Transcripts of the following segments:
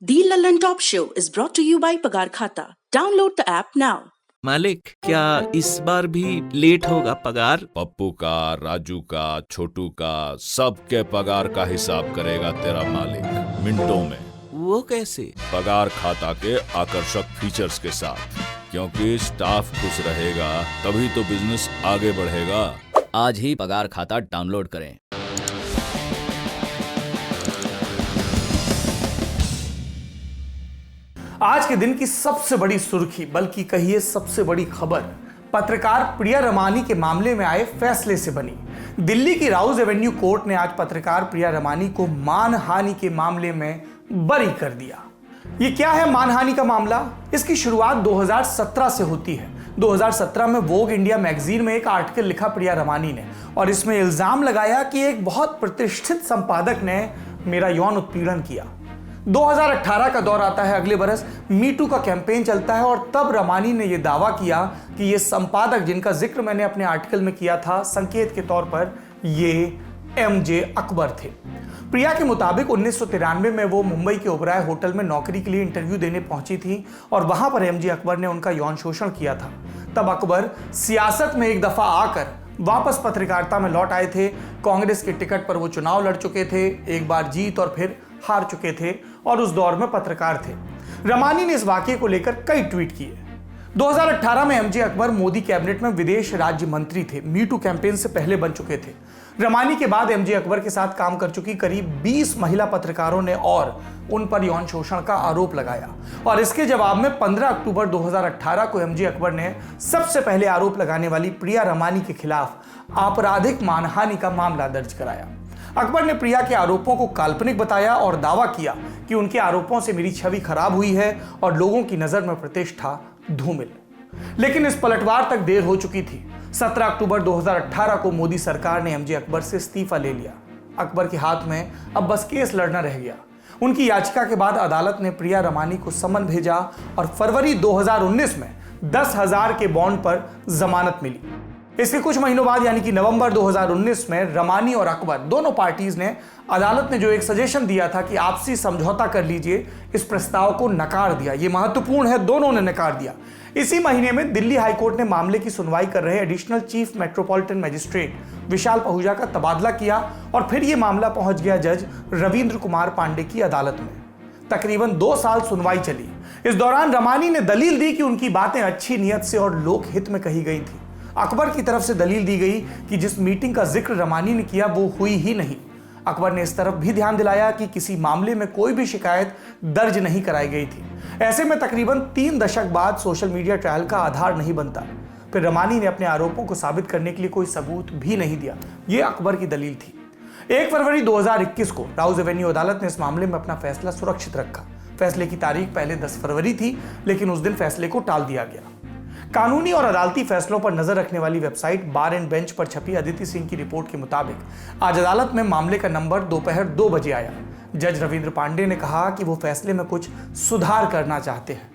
The Lallin Top Show is brought to you by Pagar Khata. Download the app now. मालिक, क्या इस बार भी late होगा पगार? पप्पू का, राजू का, छोटू का, सबके पगार का हिसाब करेगा तेरा मालिक मिनटों में। वो कैसे? पगार खाता के आकर्षक फीचर्स के साथ, क्योंकि स्टाफ खुश रहेगा तभी तो बिजनेस आगे बढ़ेगा। आज ही पगार खाता डाउनलोड करें। आज के दिन की सबसे बड़ी सुर्खी, बल्कि कहिए सबसे बड़ी खबर, पत्रकार प्रिया रमानी के मामले में आए फैसले से बनी। दिल्ली की राउज एवेन्यू कोर्ट ने आज पत्रकार प्रिया रमानी को मानहानि के मामले में बरी कर दिया। ये क्या है मानहानि का मामला? इसकी शुरुआत 2017 से होती है। 2017 में वोग इंडिया मैगजीन में एक आर्टिकल लिखा प्रिया रमानी ने, और इसमें इल्जाम लगाया कि एक बहुत प्रतिष्ठित संपादक ने मेरा यौन उत्पीड़न किया। 2018 का दौर आता है, अगले बरस मीटू का कैंपेन चलता है, और तब रमानी ने यह दावा किया कि ये संपादक, जिनका जिक्र मैंने अपने आर्टिकल में किया था संकेत के तौर पर, ये एमजे अकबर थे। प्रिया के मुताबिक 1993 में वो मुंबई के ओबराय होटल में नौकरी के लिए इंटरव्यू देने पहुंची थी, और वहां पर एमजे अकबर ने उनका यौन शोषण किया था। तब अकबर सियासत में एक दफा आकर वापस पत्रकारिता में लौट आए थे। कांग्रेस के टिकट पर वो चुनाव लड़ चुके थे, एक बार जीत और फिर हार चुके थे, और उस दौर में पत्रकार थे। रमानी ने इस वाकये को लेकर कई ट्वीट किए। 2018 में एमजे अकबर मोदी कैबिनेट में विदेश राज्य मंत्री थे, मीटू कैंपेन से पहले बन चुके थे। रमानी के बाद एमजे अकबर के साथ काम कर चुकी करीब 20 महिला पत्रकारों ने और उन पर यौन शोषण का आरोप लगाया, और इसके जवाब में 15 अक्टूबर 2018 को एमजे अकबर ने सबसे पहले आरोप लगाने वाली प्रिया रमानी के खिलाफ आपराधिक मानहानि का मामला दर्ज कराया। अकबर ने प्रिया के आरोपों को काल्पनिक बताया और दावा किया कि उनके आरोपों से मेरी छवि खराब हुई है और लोगों की नजर में प्रतिष्ठा धूमिल। लेकिन इस पलटवार तक देर हो चुकी थी। 17 अक्टूबर 2018 को मोदी सरकार ने एमजे अकबर से इस्तीफा ले लिया। अकबर के हाथ में अब बस केस लड़ना रह गया। उनकी याचिका के बाद अदालत ने प्रिया रमानी को समन भेजा, और फरवरी 2019 में 10,000 के बॉन्ड पर जमानत मिली। इसके कुछ महीनों बाद, यानी कि नवंबर 2019 में, रमानी और अकबर दोनों पार्टीज ने, अदालत ने जो एक सजेशन दिया था कि आपसी समझौता कर लीजिए, इस प्रस्ताव को नकार दिया। यह महत्वपूर्ण है, दोनों ने नकार दिया। इसी महीने में दिल्ली हाईकोर्ट ने मामले की सुनवाई कर रहे एडिशनल चीफ मेट्रोपॉलिटन मजिस्ट्रेट विशाल पहुजा का तबादला किया, और फिर यह मामला पहुंच गया जज रविंद्र कुमार पांडे की अदालत में। तकरीबन 2 साल सुनवाई चली। इस दौरान रमानी ने दलील दी कि उनकी बातें अच्छी नीयत से और लोकहित में कही गई थी। अकबर की तरफ से दलील दी गई कि जिस मीटिंग का जिक्र रमानी ने किया वो हुई ही नहीं। अकबर ने इस तरफ भी ध्यान दिलाया कि किसी मामले में कोई भी शिकायत दर्ज नहीं कराई गई थी। ऐसे में तकरीबन 3 दशक बाद सोशल मीडिया ट्रायल का आधार नहीं बनता। फिर रमानी ने अपने आरोपों को साबित करने के लिए कोई सबूत भी नहीं दिया। यह अकबर की दलील थी। 1 फरवरी 2021 को राउज एवेन्यू अदालत ने इस मामले में अपना फैसला सुरक्षित रखा। फैसले की तारीख पहले 10 फरवरी थी, लेकिन उस दिन फैसले को टाल दिया गया। कानूनी और अदालती फैसलों पर नजर रखने वाली वेबसाइट बार एंड बेंच पर छपी अदिति सिंह की रिपोर्ट के मुताबिक आज अदालत में मामले का नंबर दोपहर 2 बजे आया। जज रविंद्र पांडे ने कहा कि वो फैसले में कुछ सुधार करना चाहते हैं।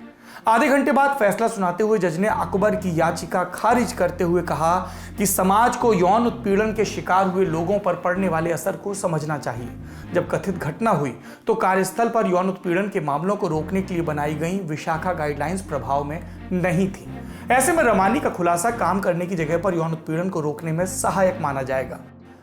आधे घंटे बाद फैसला सुनाते हुए जज ने अकबर की याचिका खारिज करते हुए कहा कि समाज को यौन उत्पीड़न के शिकार हुए लोगों पर पड़ने वाले असर को समझना चाहिए। जब कथित घटना हुई तो कार्यस्थल पर यौन उत्पीड़न के मामलों को रोकने के लिए बनाई गई विशाखा गाइडलाइंस प्रभाव में नहीं थी। ऐसे में रमानी का खुलासा काम करने की जगह पर यौन उत्पीड़न को रोकने में सहायक माना जाएगा।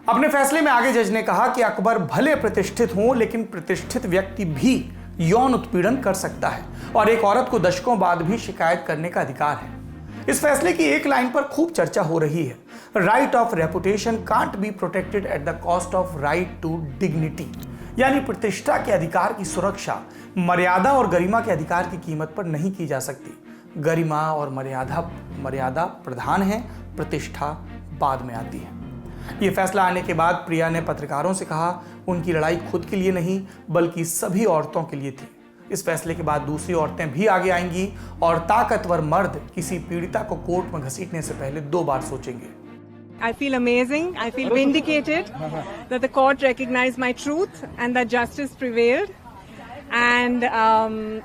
अपने फैसले में आगे जज ने कहा कि अकबर भले प्रतिष्ठित हों, लेकिन प्रतिष्ठित व्यक्ति भी यौन उत्पीड़न कर सकता है, और एक औरत को दशकों बाद भी शिकायत करने का अधिकार है। इस फैसले की एक लाइन पर खूब चर्चा हो रही है, right of reputation can't be protected at the cost of right to dignity, यानी प्रतिष्ठा के अधिकार की सुरक्षा मर्यादा और गरिमा के अधिकार की कीमत पर नहीं की जा सकती। गरिमा और मर्यादा प्रधान है, प्रतिष्ठा बाद में आती है। यह फैसला आने के बाद प्रिया ने पत्रकारों से कहा उनकी लड़ाई खुद के लिए नहीं, बल्कि सभी औरतों के लिए थी। इस फैसले के बाद दूसरी औरतें भी आगे आएंगी, और ताकतवर मर्द किसी पीड़िता को कोर्ट में घसीटने से पहले 2 बार सोचेंगे। I feel amazing. I feel vindicated that the court recognized my truth and that justice prevailed. And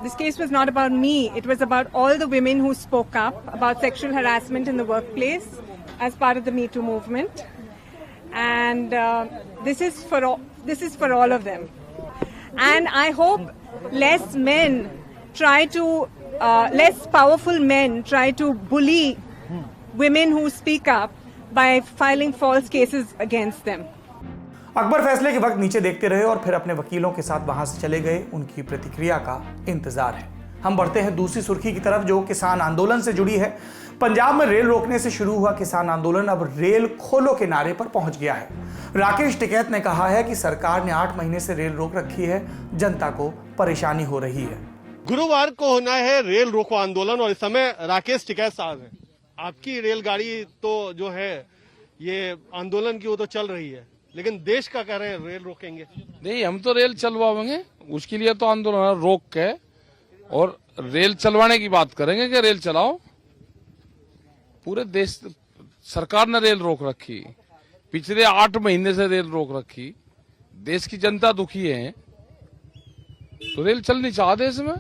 this case was not about me. It was about all the women who spoke up about sexual harassment in the workplace as part of the Me Too movement. And this is for all of them. And I hope less men try to, less powerful men try to bully women who speak up by filing false cases against them. Akbar फैसले के वक्त नीचे देखते रहे और फिर अपने वकीलों के साथ वहां से चले गए। उनकी प्रतिक्रिया का इंतजार है। हम बढ़ते हैं दूसरी सुर्खी की तरफ जो किसान आंदोलन से जुड़ी है। पंजाब में रेल रोकने से शुरू हुआ किसान आंदोलन अब रेल खोलो के नारे पर पहुंच गया है। राकेश टिकैत ने कहा है कि सरकार ने 8 महीने से रेल रोक रखी है, जनता को परेशानी हो रही है। गुरुवार को होना है रेल रोको आंदोलन और इस समय राकेश टिकैत साहब हैं। आपकी रेलगाड़ी तो जो है ये आंदोलन की वो तो चल रही है, लेकिन देश का कह रहे हैं रेल रोकेंगे। नहीं, हम तो रेल चलवाएंगे, उसके लिए तो आंदोलन रोक के और रेल चलवाने की बात करेंगे कि रेल चलाओ। पूरे देश सरकार ने रेल रोक रखी, पिछले 8 महीने से रेल रोक रखी, देश की जनता दुखी है, तो रेल चलनी चाहिए देश में।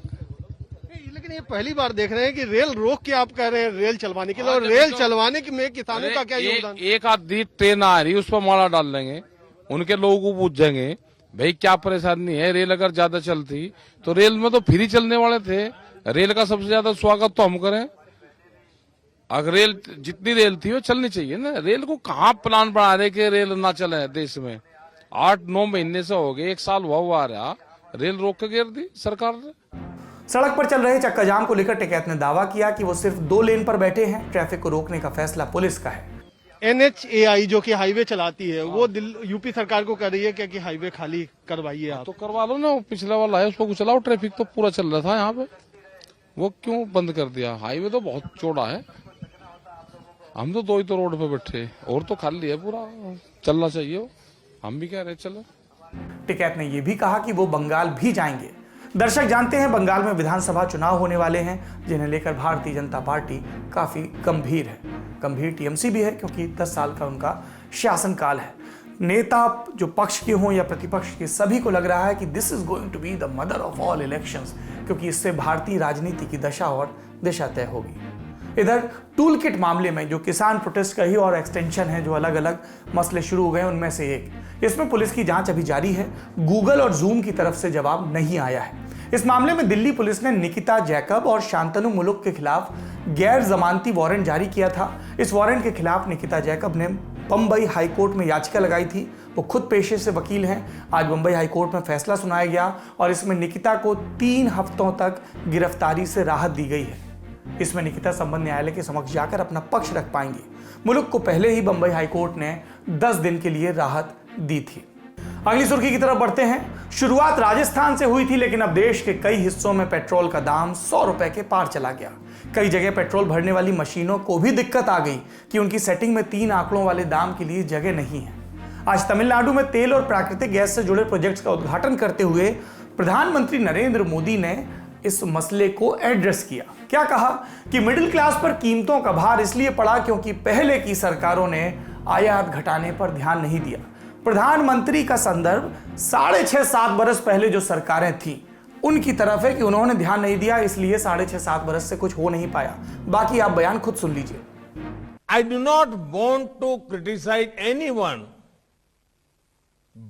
लेकिन ये पहली बार देख रहे हैं कि रेल रोक के आप कह रहे हैं रेल चलवाने के लिए, और रेल चलवाने में किसानों का क्या योगदान? एक आधी ट्रेन आ रही, उस पर माला डाल देंगे, उनके लोगों को पूछेंगे भाई क्या परेशानी है। रेल अगर ज्यादा चलती तो रेल में तो फ्री चलने वाले थे, रेल का सबसे ज्यादा स्वागत तो हम करें। अगर रेल जितनी रेल थी वो चलनी चाहिए ना। रेल को कहाँ प्लान बना रहे कि रेल ना चले देश में? 8-9 महीने से हो गए, 1 साल हुआ रहा, रेल रोक के गिर दी सरकार ने। सड़क पर चल रहे चक्का जाम को लेकर टिकैत ने दावा किया कि वो सिर्फ 2 लेन पर बैठे हैं। ट्रैफिक को रोकने का फैसला पुलिस का है। NHAI जो कि हाईवे चलाती है वो यूपी सरकार को कह रही है कि हाईवे खाली करवाइए आप। तो करवा लो ना, वो पिछला वाला है उसको चलाओ। ट्रैफिक तो पूरा चल रहा था यहाँ पे, वो क्यों बंद कर दिया? हाईवे तो बहुत चौड़ा है, हम तो 2 ही तो रोड पे बैठे और तो खाली है, पूरा चलना चाहिए वो। हम भी कह रहे चलो। टिकैत ने यह भी कहा कि वो बंगाल भी जाएंगे। दर्शक जानते हैं बंगाल में विधानसभा चुनाव होने वाले हैं, जिन्हें लेकर भारतीय जनता पार्टी काफी गंभीर है। गंभीर टीएमसी भी है क्योंकि 10 साल का उनका शासनकाल है। नेता जो पक्ष के हों या प्रतिपक्ष के, सभी को लग रहा है कि this is going to be the mother of all elections, क्योंकि इससे भारतीय राजनीति की दशा और दिशा तय होगी। इधर टूल किट मामले में जो किसान प्रोटेस्ट का ही और एक्सटेंशन है, जो अलग अलग मसले शुरू हो गए उनमें से एक, इसमें पुलिस की जांच अभी जारी है। गूगल और जूम की तरफ से जवाब नहीं आया है। इस मामले में दिल्ली पुलिस ने निकिता जैकब और शांतनु मुलुक के खिलाफ गैर जमानती वारंट जारी किया था। इस वारंट के खिलाफ निकिता जैकब ने बंबई हाईकोर्ट में याचिका लगाई थी। वो खुद पेशे से वकील हैं। आज बंबई हाईकोर्ट में फैसला सुनाया गया और इसमें निकिता को 3 हफ्तों तक गिरफ्तारी से राहत दी गई है। इसमें निकिता संबंध न्यायालय के समक्ष जाकर अपना पक्ष रख पाएंगी। मुलुक को पहले ही बंबई हाईकोर्ट ने 10 दिन के लिए राहत दी थी। अगली सुर्खी की तरफ बढ़ते हैं। शुरुआत राजस्थान से हुई थी, लेकिन अब देश के कई हिस्सों में पेट्रोल का दाम 100 रुपए के पार चला गया। कई जगह पेट्रोल भरने वाली मशीनों को भी दिक्कत आ गई कि उनकी सेटिंग में 3 आंकड़ों वाले दाम के लिए जगह नहीं है। आज तमिलनाडु में तेल और प्राकृतिक गैस से जुड़े प्रोजेक्ट्स का उद्घाटन करते हुए प्रधानमंत्री नरेंद्र मोदी ने इस मसले को एड्रेस किया। क्या कहा कि मिडिल क्लास पर कीमतों का भार इसलिए पड़ा क्योंकि पहले की सरकारों ने आयात घटाने पर ध्यान नहीं दिया। प्रधानमंत्री का संदर्भ 6.5-7 बरस पहले जो सरकारें थीं उनकी तरफ है कि उन्होंने ध्यान नहीं दिया, इसलिए 6.5-7 बरस से कुछ हो नहीं पाया। बाकी आप बयान खुद सुन लीजिए। I do not want to criticize anyone,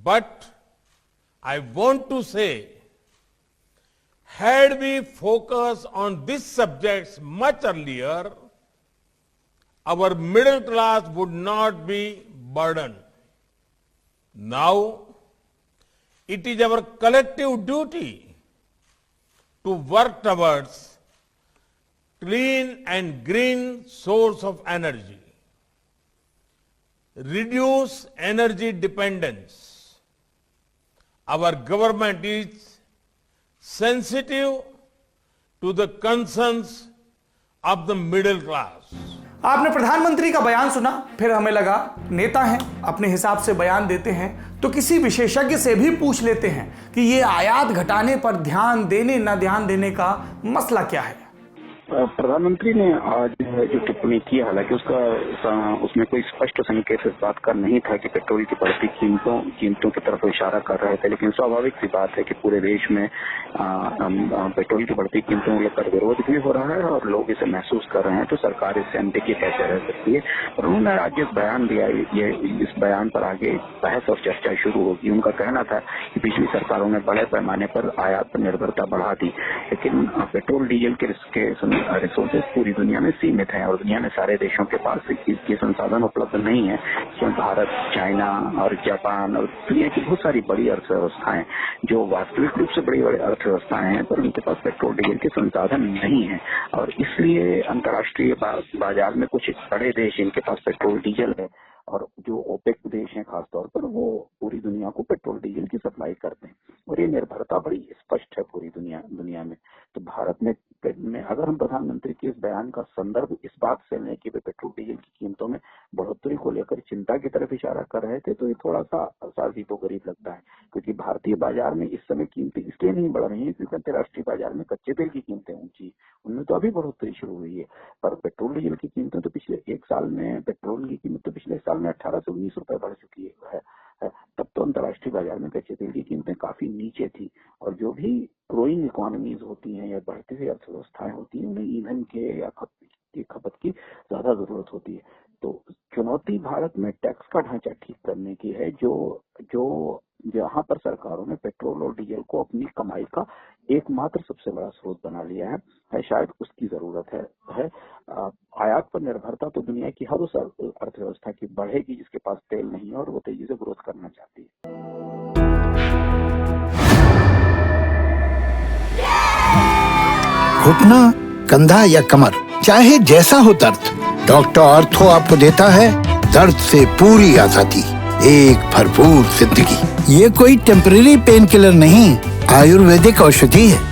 but I want to say, had we focused on these subjects much earlier, our middle class would not be burdened. Now, it is our collective duty to work towards clean and green source of energy, reduce energy dependence. Our government is sensitive to the concerns of the middle class. आपने प्रधानमंत्री का बयान सुना, फिर हमें लगा नेता हैं, अपने हिसाब से बयान देते हैं, तो किसी विशेषज्ञ से भी पूछ लेते हैं कि ये आयात घटाने पर ध्यान देने न ध्यान देने का मसला क्या है। प्रधानमंत्री ने आज जो टिप्पणी की, हालांकि उसमें कोई स्पष्ट संकेत इस बात का नहीं था कि पेट्रोल की बढ़ती कीमतों की तरफ इशारा कर रहे थे, लेकिन स्वाभाविक सी बात है कि पूरे देश में पेट्रोल की बढ़ती कीमतों को लेकर विरोध भी हो रहा है और लोग इसे महसूस कर रहे हैं, तो सरकार इससे अनदेखी कैसे रह सकती है। और उन्होंने आज जिस बयान दिया, इस बयान पर आगे बहस और चर्चा शुरू होगी। उनका कहना था कि पिछली सरकारों ने बड़े पैमाने पर आयात पर निर्भरता बढ़ा दी, लेकिन पेट्रोल डीजल के रिसोर्सेज पूरी दुनिया में सीमित हैं और दुनिया में सारे देशों के पास इसके संसाधन उपलब्ध नहीं है। क्योंकि भारत, चाइना और जापान और दुनिया की बहुत सारी बड़ी अर्थव्यवस्थाएं जो वास्तविक रूप से बड़ी अर्थव्यवस्थाएं हैं, पर उनके पास पेट्रोल डीजल के संसाधन नहीं है और इसलिए अंतर्राष्ट्रीय बाजार में कुछ बड़े देश इनके पास पेट्रोल डीजल है और जो ओपेक देश हैं खासतौर पर, वो पूरी दुनिया को पेट्रोल डीजल की सप्लाई करते हैं और ये निर्भरता बड़ी स्पष्ट है पूरी दुनिया में। तो भारत में अगर हम प्रधानमंत्री के इस बयान का संदर्भ इस बात से लें कि वे पेट्रोल डीजल की कीमतों में बढ़ोतरी को लेकर चिंता की तरफ इशारा कर रहे थे, तो ये थोड़ा सा अजीबो गरीब लगता है, क्योंकि भारतीय बाजार में इस समय कीमतें इसलिए नहीं बढ़ रही है क्योंकि अंतर्राष्ट्रीय बाजार में कच्चे तेल की कीमतें ऊंची, उनमें तो अभी बढ़ोतरी शुरू हुई है, पर पेट्रोल डीजल की कीमतें तो पिछले एक साल में, पेट्रोल की कीमत तो पिछले साल में 18 से 19 रुपए बढ़ चुकी है। तब तो अंतर्राष्ट्रीय बाजार में कच्चे तेल की कीमतें काफी नीचे थी और जो भी ग्रोइंग इकोनॉमीज होती हैं या बढ़ती हुई अर्थव्यवस्थाएं होती हैं, उन्हें ईंधन के या खपत की ज्यादा जरूरत होती है। तो चुनौती भारत में टैक्स का ढांचा ठीक करने की है, जो जहां पर सरकारों ने पेट्रोल और डीजल को अपनी कमाई का एकमात्र सबसे बड़ा स्रोत बना लिया है शायद उसकी जरूरत है। आयात पर निर्भरता तो दुनिया की हर उस अर्थव्यवस्था की बढ़ेगी जिसके पास तेल नहीं है और वो तेजी से ग्रोथ करना चाहती है। घुटना, कंधा या कमर, चाहे जैसा हो दर्द, डॉक्टर ऑर्थो आपको देता है दर्द से पूरी आजादी, एक भरपूर जिंदगी। ये कोई टेम्परेरी पेन किलर नहीं, आयुर्वेदिक औषधि है।